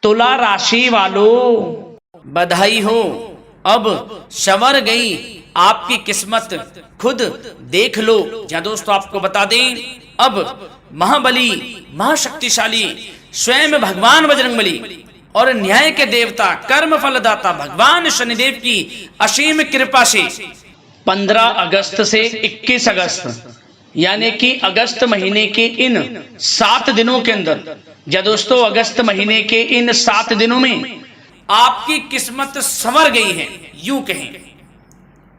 तुला राशि वालों बधाई हो, अब संवर गई आपकी किस्मत, खुद देख लो। या दोस्तों आपको बता दें, अब महाबली महाशक्तिशाली स्वयं भगवान बजरंगबली और न्याय के देवता कर्म फलदाता भगवान शनिदेव की असीम कृपा से 15 अगस्त से 21 अगस्त यानी कि अगस्त महीने के इन 7 दिनों के अंदर, या दोस्तों अगस्त महीने के इन 7 दिनों में आपकी किस्मत संवर गई है। यूं कहें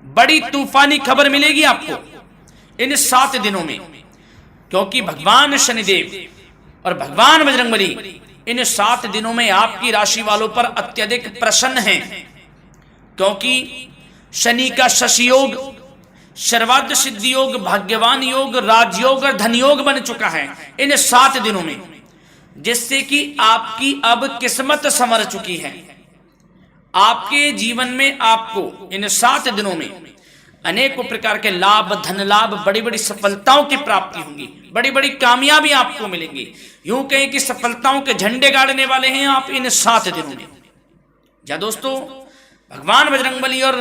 बड़ी तूफानी खबर मिलेगी आपको इन 7 दिनों में, क्योंकि भगवान शनिदेव और भगवान बजरंगबली इन 7 दिनों में आपकी राशि वालों पर अत्यधिक प्रसन्न हैं, क्योंकि शनि का शशि योग, सर्वार्थ सिद्धि योग, भाग्यवान योग, राजयोग और धन योग बन चुका है इन 7 दिनों में, जिससे कि आपकी अब किस्मत संवर चुकी है। आपके जीवन में आपको इन 7 दिनों में अनेकों प्रकार के लाभ, धन लाभ, बड़ी बड़ी सफलताओं की प्राप्ति होगी, बड़ी बड़ी कामयाबी आपको मिलेंगी। यूं कहें कि सफलताओं के झंडे गाड़ने वाले हैं आप इन 7 दिनों में। या दोस्तों भगवान बजरंगबली और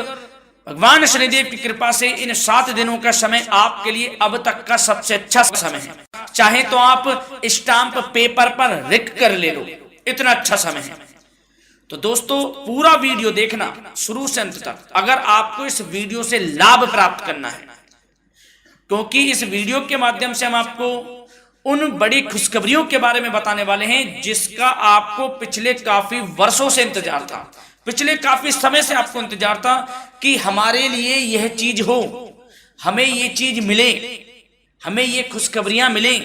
भगवान शनिदेव की कृपा से इन 7 दिनों का समय आपके लिए अब तक का सबसे अच्छा समय है। चाहे तो आप स्टाम्प पेपर पर लिख कर ले लो, इतना अच्छा समय है। तो दोस्तों पूरा वीडियो देखना शुरू से अंत तक, अगर आपको इस वीडियो से लाभ प्राप्त करना है, क्योंकि इस वीडियो के माध्यम से हम आपको उन बड़ी खुशखबरियों के बारे में बताने वाले हैं जिसका आपको पिछले काफी वर्षों से इंतजार था, पिछले काफी समय से आपको इंतजार था कि हमारे लिए यह चीज हो, हमें ये चीज मिले, हमें ये खुशखबरियां मिले,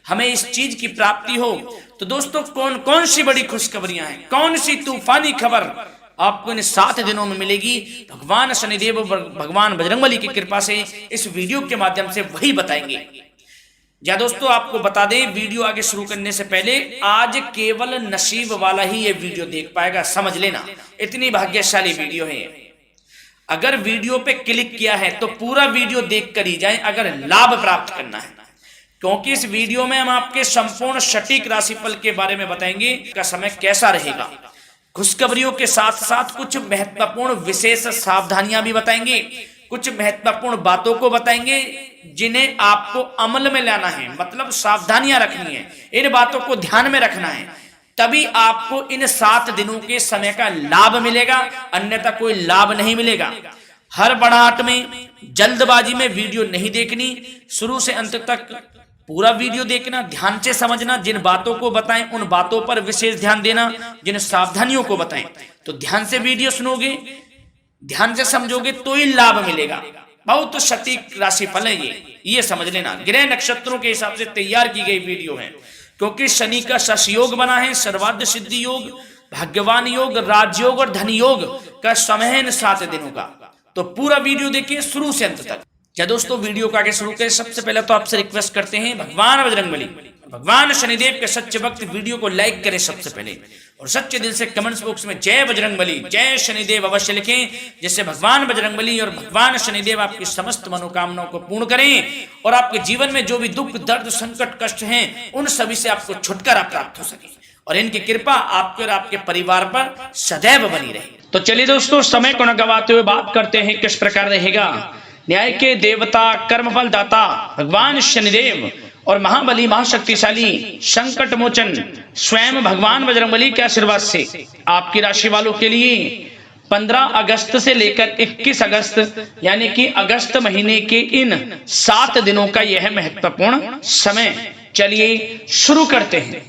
हमें इस चीज की प्राप्ति हो। तो दोस्तों कौन कौन सी बड़ी खुशखबरियां हैं, कौन सी तूफानी खबर आपको इन 7 दिनों में मिलेगी, भगवान शनिदेव और भगवान बजरंगबली की कृपा से इस वीडियो के माध्यम से वही बताएंगे। या दोस्तों आपको बता दें, वीडियो आगे शुरू करने से पहले आज केवल नसीब वाला ही ये वीडियो देख पाएगा, समझ लेना, इतनी भाग्यशाली वीडियो है। अगर वीडियो पे क्लिक किया है तो पूरा वीडियो देख कर ही जाए अगर लाभ प्राप्त करना है, क्योंकि इस वीडियो में हम आपके संपूर्ण सटीक राशिफल के बारे में बताएंगे का समय कैसा रहेगा। खुशखबरियों के साथ साथ कुछ महत्वपूर्ण विशेष सावधानियां भी बताएंगे, कुछ महत्वपूर्ण बातों को बताएंगे जिन्हें आपको अमल में लाना है, मतलब सावधानियां रखनी है, इन बातों को ध्यान में रखना है, तभी आपको इन 7 दिनों के समय का लाभ मिलेगा, अन्यथा कोई लाभ नहीं मिलेगा। हड़बड़ाहट में, जल्दबाजी में वीडियो नहीं देखनी, शुरू से अंत तक पूरा वीडियो देखना, ध्यान से समझना, जिन बातों को बताएं उन बातों पर विशेष ध्यान देना, जिन सावधानियों को बताएं। तो ध्यान से वीडियो सुनोगे, ध्यान से समझोगे तो ही लाभ मिलेगा। बहुत सटीक राशिफल है ये समझ लेना, ग्रह नक्षत्रों के हिसाब से तैयार की गई वीडियो है, क्योंकि शनि का शशि योग बना है, सर्वार्थ सिद्धि योग, भाग्यवान योग, राजयोग और धन योग का समय है इन 7 दिनों का। तो पूरा वीडियो देखिए शुरू से अंत तक। या दोस्तों वीडियो को आगे शुरू करें, सबसे पहले तो आपसे रिक्वेस्ट करते हैं, भगवान बजरंगबली, भगवान शनिदेव के सच्चे भक्त वीडियो को लाइक करें सबसे पहले, और सच्चे दिल से कमेंट्स बॉक्स में जय बजरंगबली, जय शनिदेव अवश्य लिखें, जिससे भगवान बजरंगबली और भगवान शनिदेव आपकी समस्त मनोकामनाओं को पूर्ण करें और आपके जीवन में जो भी दुख, दर्द, संकट, कष्ट हैं उन सभी से आपको छुटकारा प्राप्त हो सके और इनकी कृपा आपके और आपके परिवार पर सदैव बनी रहे। तो चलिए दोस्तों समय को न गवाते हुए बात करते हैं किस प्रकार रहेगा न्याय के देवता, कर्मफल दाता भगवान शनिदेव और महाबली महाशक्तिशाली संकट मोचन स्वयं भगवान बजरंगबली के आशीर्वाद से आपकी राशि वालों के लिए 15 अगस्त से लेकर 21 अगस्त यानी कि अगस्त महीने के इन 7 दिनों का यह महत्वपूर्ण समय। चलिए शुरू करते हैं।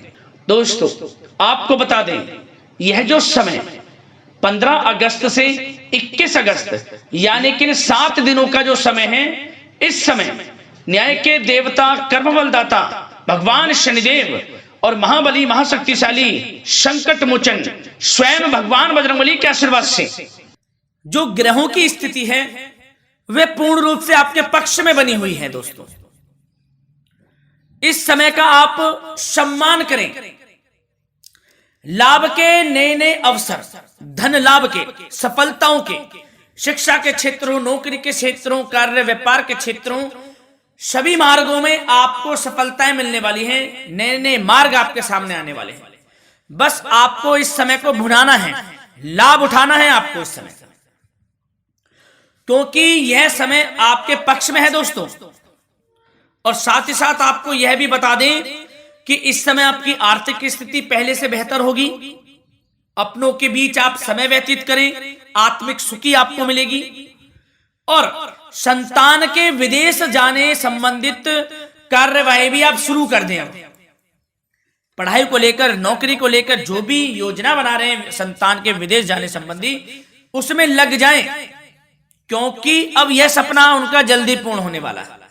दोस्तों आपको बता दें, यह जो समय 15 अगस्त से 21 अगस्त यानी कि 7 दिनों का जो समय है, इस समय न्याय के देवता, कर्मबल दाता भगवान शनिदेव और महाबली महाशक्तिशाली संकट मोचन स्वयं भगवान बजरंगबली के आशीर्वाद से जो ग्रहों की स्थिति है वे पूर्ण रूप से आपके पक्ष में बनी हुई है। दोस्तों इस समय का आप सम्मान करें, लाभ के नए नए अवसर, धन लाभ के, सफलताओं के, शिक्षा के क्षेत्रों, नौकरी के क्षेत्रों, कार्य व्यापार के क्षेत्रों, सभी मार्गों में आपको सफलताएं मिलने वाली हैं, नए नए मार्ग आपके सामने आने वाले हैं। बस आपको इस समय को भुनाना है, लाभ उठाना है आपको इस समय, क्योंकि यह समय आपके पक्ष में है दोस्तों। और साथ ही साथ आपको यह भी बता दें कि इस समय आपकी आर्थिक स्थिति पहले से बेहतर होगी, अपनों के बीच आप समय व्यतीत करें, आत्मिक सुखी आपको मिलेगी। और संतान के विदेश जाने संबंधित कार्यवाही भी आप शुरू कर दें। पढ़ाई को लेकर, नौकरी को लेकर जो भी योजना बना रहे हैं संतान के विदेश जाने संबंधी, उसमें लग जाएं, क्योंकि अब यह सपना उनका जल्दी पूर्ण होने वाला है।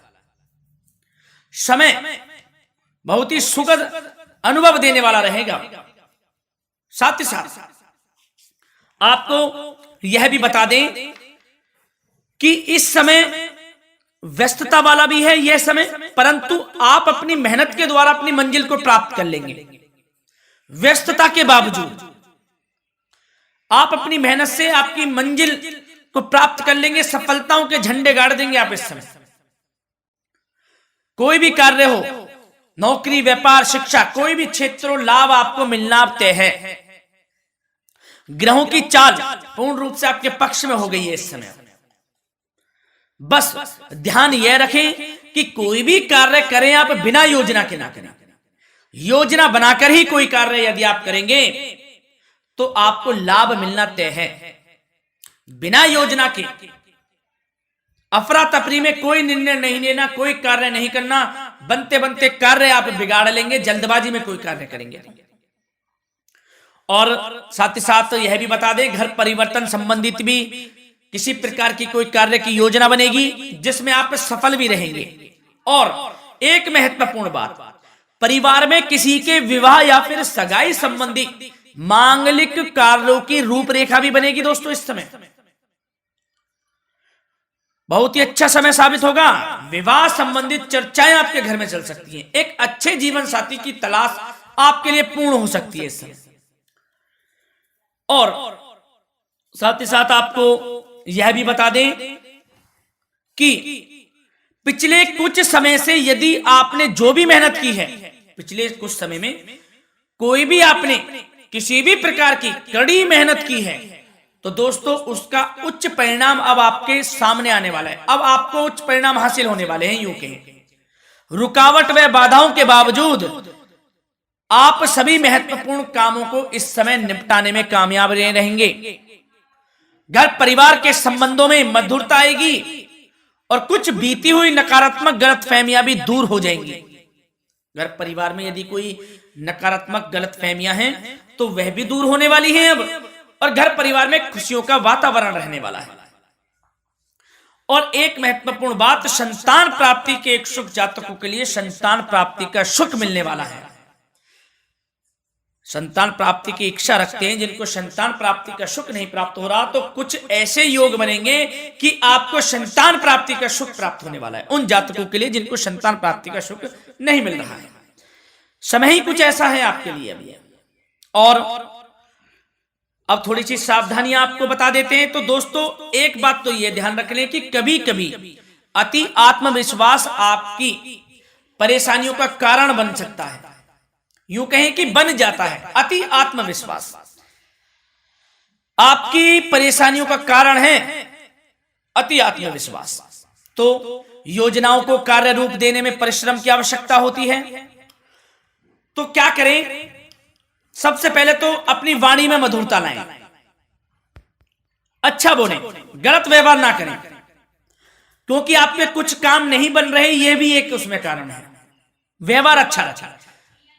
समय बहुत ही सुखद अनुभव देने वाला रहेगा। साथ ही साथ आपको यह भी बता दें कि इस समय व्यस्तता वाला भी है यह समय, परंतु आप अपनी मेहनत के द्वारा अपनी मंजिल को प्राप्त कर लेंगे। व्यस्तता के बावजूद आप अपनी मेहनत से आपकी मंजिल को प्राप्त कर लेंगे, सफलताओं के झंडे गाड़ देंगे आप इस समय। कोई भी कार्य हो, नौकरी, व्यापार, शिक्षा, कोई भी क्षेत्र, लाभ आपको मिलना तय है। ग्रहों की चाल पूर्ण रूप से आपके पक्ष में हो गई है इस समय। बस ध्यान यह रखें कि कोई भी कार्य करें आप बिना योजना के ना करें। योजना बनाकर ही कोई कार्य यदि आप करेंगे तो आपको लाभ मिलना तय है। बिना योजना के अफरा तफरी में कोई निर्णय नहीं लेना, कोई कार्य नहीं करना, बनते बनते कार्य आप बिगाड़ लेंगे, जल्दबाजी में कोई कार्य करेंगे। और साथ ही साथ यह भी बता दें, घर परिवर्तन संबंधित भी किसी प्रकार की कोई कार्य की योजना बनेगी जिसमें आप सफल भी रहेंगे। और एक महत्वपूर्ण बात, परिवार में किसी के विवाह या फिर सगाई संबंधी मांगलिक कार्यों की रूपरेखा भी बनेगी दोस्तों। इस समय बहुत ही अच्छा समय साबित होगा। विवाह संबंधित चर्चाएं आपके घर में चल सकती हैं। एक अच्छे जीवन साथी की तलाश आपके लिए पूर्ण हो सकती है इस समय। और साथ ही साथ आपको यह भी बता दें कि पिछले कुछ समय से यदि आपने जो भी मेहनत की है, पिछले कुछ समय में कोई भी आपने किसी भी प्रकार की कड़ी मेहनत की है, तो दोस्तों उसका उच्च परिणाम अब आपके सामने आने वाला है। अब आपको उच्च परिणाम हासिल होने वाले हैं। यूं कहें रुकावट व बाधाओं के बावजूद आप सभी महत्वपूर्ण कामों को इस समय निपटाने में कामयाब रहेंगे। घर परिवार के संबंधों में मधुरता आएगी और कुछ बीती हुई नकारात्मक गलतफहमियां भी दूर हो जाएंगी। घर परिवार में यदि कोई नकारात्मक गलतफहमियां हैं तो वह भी दूर होने वाली हैं अब, और घर परिवार में खुशियों का वातावरण रहने वाला है। और एक महत्वपूर्ण बात, संतान प्राप्ति के इच्छुक जातकों के लिए संतान प्राप्ति का सुख मिलने वाला है। संतान प्राप्ति की इच्छा रखते हैं जिनको संतान प्राप्ति का सुख नहीं प्राप्त हो रहा, तो कुछ ऐसे योग बनेंगे कि आपको संतान प्राप्ति का सुख प्राप्त होने वाला है। उन जातकों के लिए जिनको संतान प्राप्ति का सुख नहीं मिल रहा है, समय ही कुछ ऐसा है आपके लिए अभी। और अब थोड़ी सी सावधानियां आपको बता देते हैं। तो दोस्तों एक बात तो यह ध्यान रख लें कि कभी कभी अति आत्मविश्वास आपकी परेशानियों का कारण बन सकता है। यूं कहें कि बन जाता है। अति आत्मविश्वास आपकी परेशानियों का कारण है। अति आत्मविश्वास तो योजनाओं को कार्य रूप देने में परिश्रम की आवश्यकता होती है। तो क्या करें? सबसे पहले तो अपनी वाणी में मधुरता लाएं, अच्छा बोलें, गलत व्यवहार ना करें, क्योंकि आप पे कुछ काम नहीं बन रहे, यह भी एक उसमें कारण है। व्यवहार अच्छा रखें,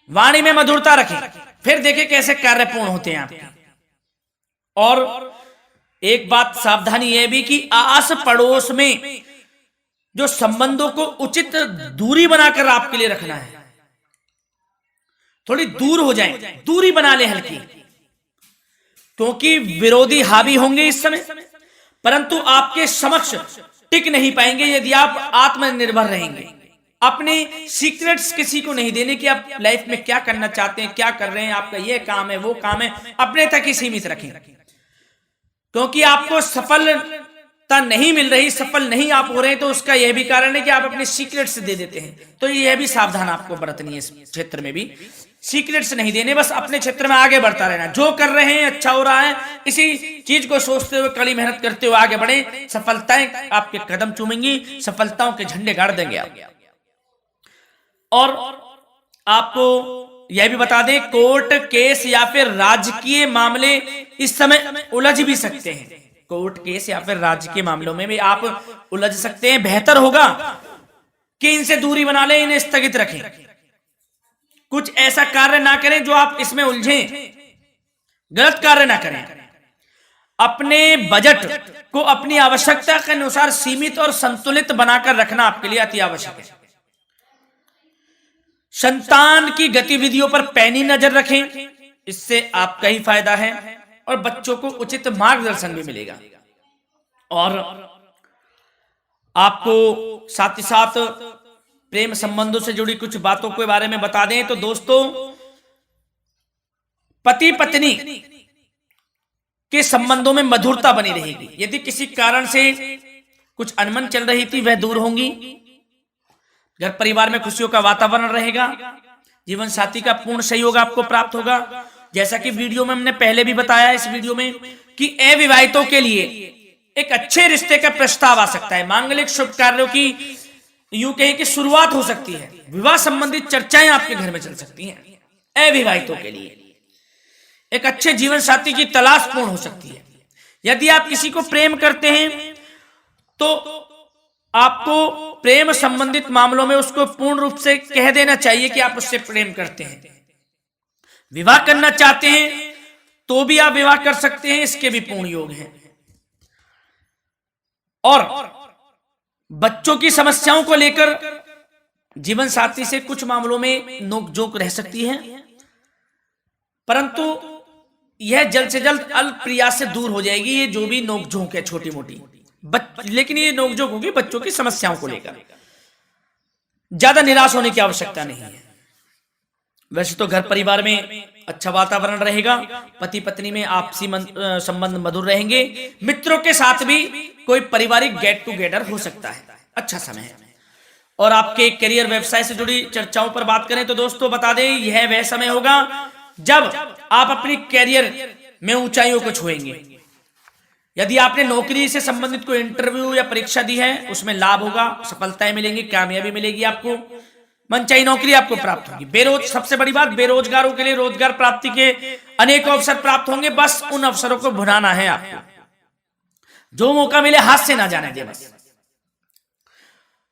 वाणी में मधुरता रखें, फिर देखें कैसे कार्य पूर्ण होते हैं आपके। और एक बात सावधानी यह भी कि आस पड़ोस में जो संबंधों को उचित दूरी बनाकर आपके लिए रखना है। थोड़ी दूर हो जाएं, दूरी बना ले हल्की, क्योंकि विरोधी हावी होंगे इस समय, परंतु आपके समक्ष टिक नहीं पाएंगे यदि आप आत्मनिर्भर रहेंगे। अपने सीक्रेट्स किसी को नहीं देने कि आप लाइफ में क्या करना चाहते हैं, क्या कर रहे हैं, आपका ये काम है, वो काम है, अपने तक ही सीमित रखें, क्योंकि आपको सफल नहीं मिल रही, सफल नहीं आप हो रहे, तो उसका यह भी कारण है कि आप अपने सीक्रेट्स दे देते हैं। तो यह भी सावधान आपको बरतनी है। इस क्षेत्र में भी सीक्रेट्स नहीं देने, बस अपने क्षेत्र में आगे बढ़ता रहना। जो कर रहे हैं अच्छा हो रहा है, इसी चीज को सोचते हुए कड़ी मेहनत करते हुए आगे बढ़े। सफलताएं आपके कदम चूमेंगी, सफलताओं के झंडे गाड़ देंगे आप। और आपको यह भी बता दें, कोर्ट केस या फिर राजकीय मामले इस समय उलझ भी सकते हैं। कोर्ट केस या फिर राजकीय मामलों में भी आप उलझ सकते हैं। बेहतर होगा कि इनसे दूरी बना लें, इन्हें स्थगित रखें। कुछ ऐसा कार्य ना करें जो आप इसमें उलझें, गलत कार्य ना करें। अपने बजट को अपनी आवश्यकता के अनुसार सीमित और संतुलित बनाकर रखना आपके लिए अति आवश्यक है। संतान की गतिविधियों पर पैनी नजर रखें, इससे आपका ही फायदा है और बच्चों को उचित मार्गदर्शन भी मिलेगा। और आपको साथ ही साथ प्रेम संबंधों से जुड़ी कुछ बातों के बारे में बता दें तो दोस्तों, पति पत्नी के संबंधों में मधुरता बनी रहेगी। यदि किसी कारण से कुछ अनबन चल रही थी, वह दूर होंगी। घर परिवार में खुशियों का वातावरण रहेगा। जीवन साथी का पूर्ण सहयोग आपको प्राप्त होगा। जैसा कि वीडियो में हमने पहले भी बताया, इस वीडियो में कि अविवाहितों के लिए एक अच्छे रिश्ते का प्रस्ताव आ सकता है। मांगलिक शुभ कार्यों की यूं कहें कि शुरुआत हो सकती है। विवाह संबंधित चर्चाएं आपके घर में चल सकती हैं। अविवाहितों के लिए एक अच्छे जीवन साथी की तलाश पूर्ण हो सकती है। यदि आप किसी को प्रेम करते हैं तो आपको प्रेम संबंधित मामलों में उसको पूर्ण रूप से कह देना चाहिए कि आप उससे प्रेम करते हैं। विवाह करना चाहते हैं तो भी आप विवाह कर सकते हैं, इसके भी पूर्ण योग हैं। और बच्चों की समस्याओं को लेकर जीवन साथी से कुछ मामलों में नोकझोंक रह सकती है, परंतु यह जल्द से जल्द अल्पप्रिया से दूर हो जाएगी। ये जो भी नोकझोंक है छोटी मोटी, लेकिन ये नोकझोंक होगी बच्चों की समस्याओं को लेकर। ज्यादा निराश होने की आवश्यकता नहीं है। वैसे तो घर परिवार में अच्छा वातावरण रहेगा। पति पत्नी में आपसी संबंध मधुर रहेंगे। मित्रों के साथ भी कोई पारिवारिक गेट टुगेदर हो सकता है। अच्छा समय है। और आपके करियर व्यवसाय से जुड़ी चर्चाओं पर बात करें तो दोस्तों बता दें, यह वह समय होगा जब आप अपनी करियर में ऊंचाइयों को छुएंगे। यदि आपने नौकरी से संबंधित कोई इंटरव्यू या परीक्षा दी है, उसमें लाभ होगा, सफलताएं मिलेंगी, कामयाबी मिलेगी। आपको मनचाही नौकरी आपको प्राप्त होगी। सबसे बड़ी बात, बेरोजगारों के लिए रोजगार प्राप्ति के अनेक अवसर प्राप्त होंगे। बस उन अवसरों को भुनाना है आपको। जो मौका मिले हाथ से ना जाने दे बस।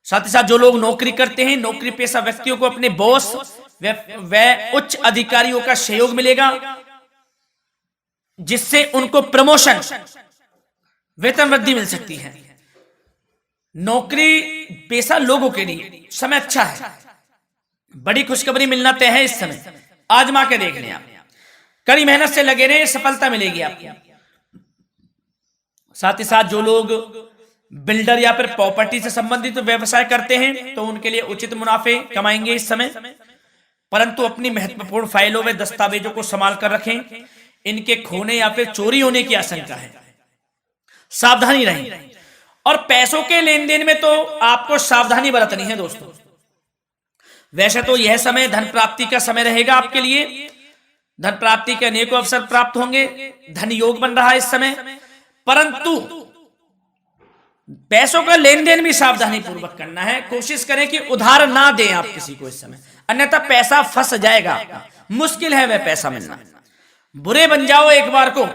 साथ ही साथ जो लोग नौकरी करते हैं, नौकरी पेशा व्यक्तियों को अपने बॉस व उच्च अधिकारियों का सहयोग मिलेगा, जिससे उनको प्रमोशन, वेतन वृद्धि मिल सकती है। नौकरी पेशा लोगों के लिए समय अच्छा है। बड़ी खुशखबरी मिलना तय है इस समय। आजमा के देख लें आप। कड़ी मेहनत से लगे रहे, सफलता मिलेगी आपको। साथ ही साथ जो लोग बिल्डर या फिर प्रॉपर्टी से संबंधित व्यवसाय करते हैं तो उनके लिए उचित मुनाफे कमाएंगे इस समय, परंतु अपनी महत्वपूर्ण फाइलों में दस्तावेजों को संभाल कर रखें। इनके खोने या फिर चोरी होने की आशंका है, सावधानी रहें। और पैसों के लेन देन में तो आपको सावधानी बरतनी है दोस्तों। वैसे तो यह समय धन प्राप्ति का समय रहेगा आपके लिए। धन प्राप्ति के अनेकों अवसर प्राप्त होंगे। धन योग बन रहा है इस समय, परंतु पैसों का लेन देन भी सावधानी पूर्वक करना है। कोशिश करें कि उधार ना दें आप किसी को इस समय, अन्यथा पैसा फंस जाएगा आपका। मुश्किल है वह पैसा मिलना। बुरे बन जाओ एक बार को,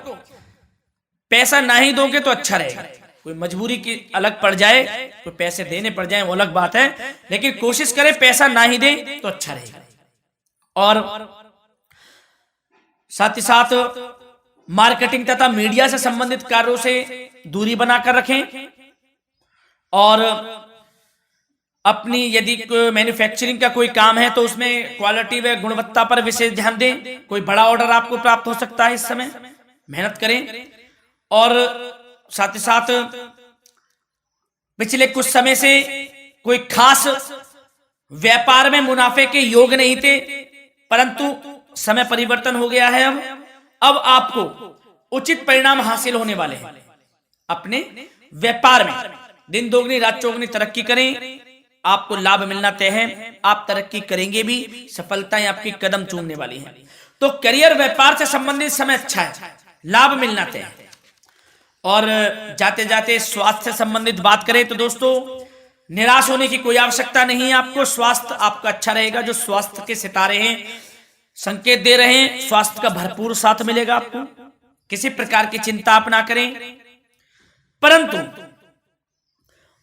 पैसा ना ही दोगे तो अच्छा रहेगा। कोई मजबूरी की अलग पड़ जाए तो पैसे देने पड़ जाए वो अलग बात है, लेकिन कोशिश करें पैसा ना ही दे तो अच्छा रहेगा। और साथ ही साथ मार्केटिंग तथा मीडिया से संबंधित कार्यों से दूरी बनाकर रखें। और अपनी यदि मैन्युफैक्चरिंग का कोई काम है तो उसमें क्वालिटी व गुणवत्ता पर विशेष ध्यान दें। कोई बड़ा ऑर्डर आपको प्राप्त हो सकता है इस समय, मेहनत करें। और साथ ही साथ पिछले कुछ समय से कोई खास व्यापार में मुनाफे के योग नहीं थे, परंतु समय परिवर्तन हो गया है। अब आपको उचित परिणाम हासिल होने वाले हैं। अपने व्यापार में दिन दोगुनी रात चौगुनी तरक्की करें, आपको लाभ मिलना तय है, आप तरक्की करेंगे भी, सफलताएं आपकी कदम चूमने वाली हैं। तो करियर व्यापार से संबंधित समय अच्छा है, लाभ मिलना तय है। और जाते जाते स्वास्थ्य से संबंधित बात करें तो दोस्तों निराश होने की कोई आवश्यकता नहीं है आपको। स्वास्थ्य आपका अच्छा रहेगा। जो स्वास्थ्य के सितारे हैं संकेत दे रहे हैं, स्वास्थ्य का भरपूर साथ मिलेगा आपको। किसी प्रकार की चिंता आप ना करें, परंतु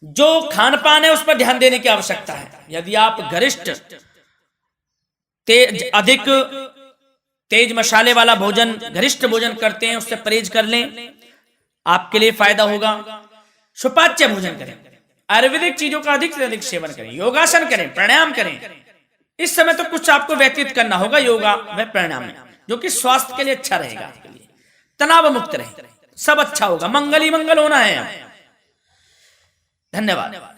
जो खान पान है उस पर ध्यान देने की आवश्यकता है। यदि आप गरिष्ठ अधिक तेज मसाले वाला भोजन, गरिष्ठ भोजन करते हैं, उससे परहेज कर लें, आपके लिए फायदा होगा। सुपाच्य भोजन करें, आयुर्वेदिक चीजों का अधिक से अधिक सेवन करें, योगासन करें, प्राणायाम करें। इस समय तो कुछ आपको व्यतीत करना होगा योगा व प्राणायाम में, जो कि स्वास्थ्य के लिए अच्छा रहेगा, आपके लिए तनाव मुक्त रहे, सब अच्छा होगा, मंगल ही मंगल होना है। धन्यवाद।